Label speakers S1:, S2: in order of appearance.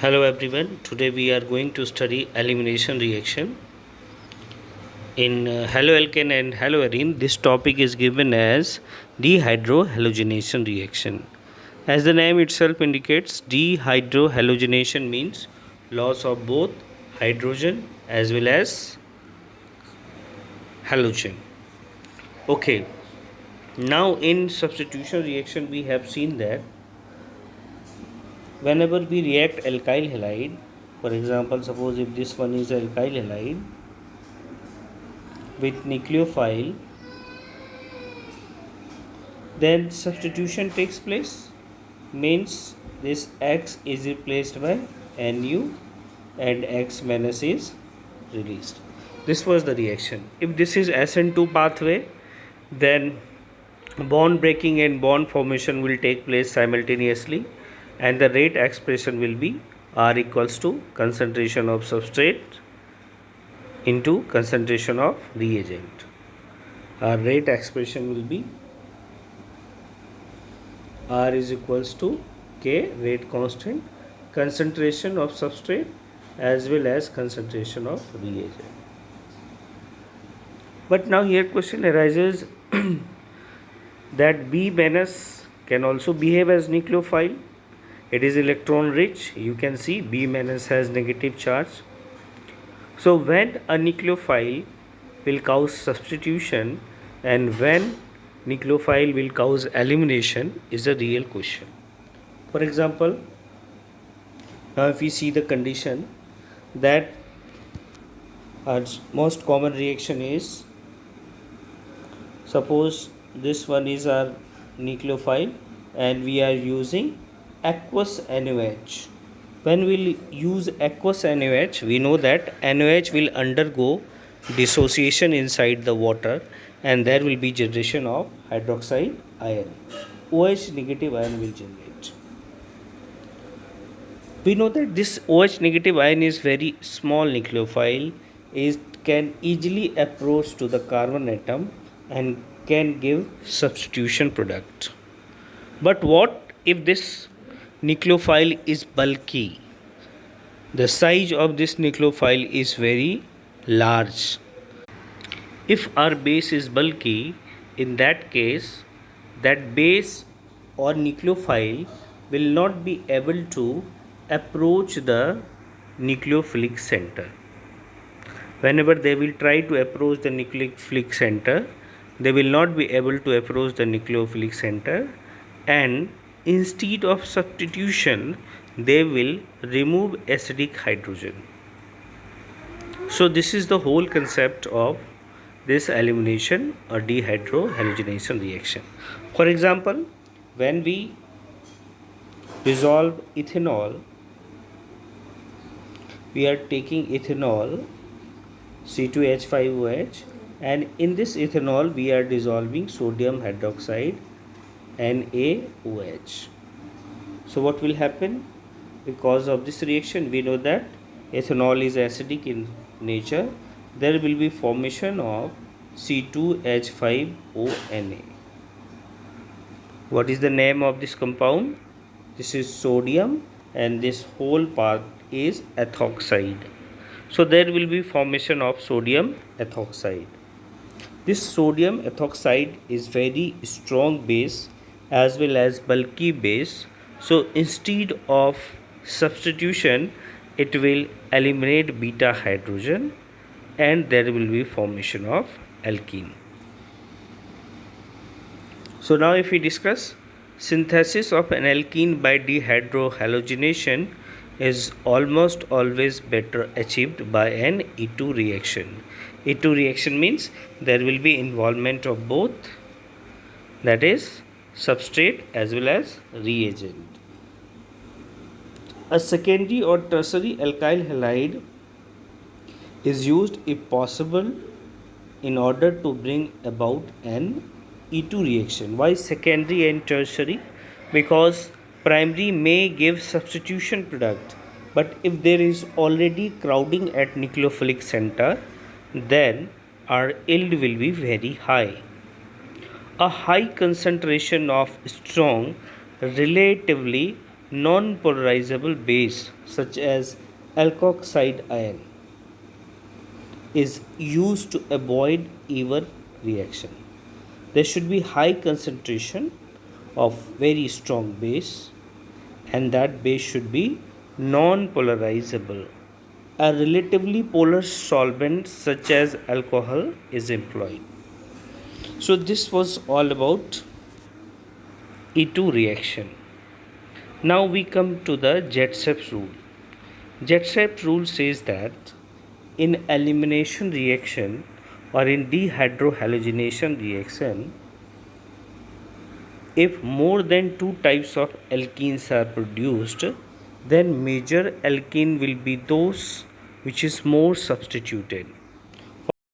S1: Hello everyone. Today we are going to study elimination reaction. In haloalkane and haloarine, this topic is given as dehydrohalogenation reaction. As the name itself indicates, dehydrohalogenation means loss of both hydrogen as well as halogen. Okay, now in substitution reaction we have seen that whenever we react alkyl halide, for example, suppose if this one is alkyl halide with nucleophile, then substitution takes place, means this X is replaced by Nu and X minus is released. This was the reaction. If this is SN2 pathway, then bond breaking and bond formation will take place simultaneously, and the rate expression will be R equals to concentration of substrate into concentration of reagent. Our rate expression will be R is equals to K, rate constant, concentration of substrate as well as concentration of reagent. But now here question arises that B minus can also behave as nucleophile. It is electron rich. You can see B minus has negative charge. So when a nucleophile will cause substitution and when nucleophile will cause elimination is a real question. For example, now if we see the condition that our most common reaction is, suppose this one is our nucleophile and we are using aqueous NaOH. When we use aqueous NaOH, we know that NaOH will undergo dissociation inside the water and there will be generation of hydroxide ion. OH negative ion will generate. We know that this OH negative ion is very small nucleophile. It can easily approach to the carbon atom and can give substitution product. But what if this nucleophile is bulky? The size of this nucleophile is very large. If our base is bulky, in that case, that base or nucleophile will not be able to approach the nucleophilic center. Whenever they will try to approach the nucleophilic center, they will not be able to approach the nucleophilic center, and instead of substitution, they will remove acidic hydrogen. So this is the whole concept of this elimination or dehydrohalogenation reaction. For example, when we dissolve ethanol, we are taking ethanol C2H5OH, and in this ethanol we are dissolving sodium hydroxide NaOH. So what will happen? Because of this reaction, we know that ethanol is acidic in nature. There will be formation of C2H5ONa. What is the name of this compound? This is sodium and this whole part is ethoxide. So there will be formation of sodium ethoxide. This sodium ethoxide is very strong base as well as bulky base. So instead of substitution, it will eliminate beta hydrogen and there will be formation of alkene. So now if we discuss, synthesis of an alkene by dehydrohalogenation is almost always better achieved by an E2 reaction. E2 reaction means there will be involvement of both, that is substrate as well as reagent. A secondary or tertiary alkyl halide is used if possible in order to bring about an E2 reaction. Why secondary and tertiary? Because primary may give substitution product, but if there is already crowding at nucleophilic center, then our yield will be very high. A high concentration of strong, relatively non-polarizable base such as alkoxide ion is used to avoid even reaction. There should be high concentration of very strong base, and that base should be non-polarizable. A relatively polar solvent such as alcohol is employed. So this was all about E2 reaction. Now we come to the Jet-Sep rule. Jet-Sep rule says that in elimination reaction or in dehydrohalogenation reaction, if more than two types of alkenes are produced, then major alkene will be those which is more substituted.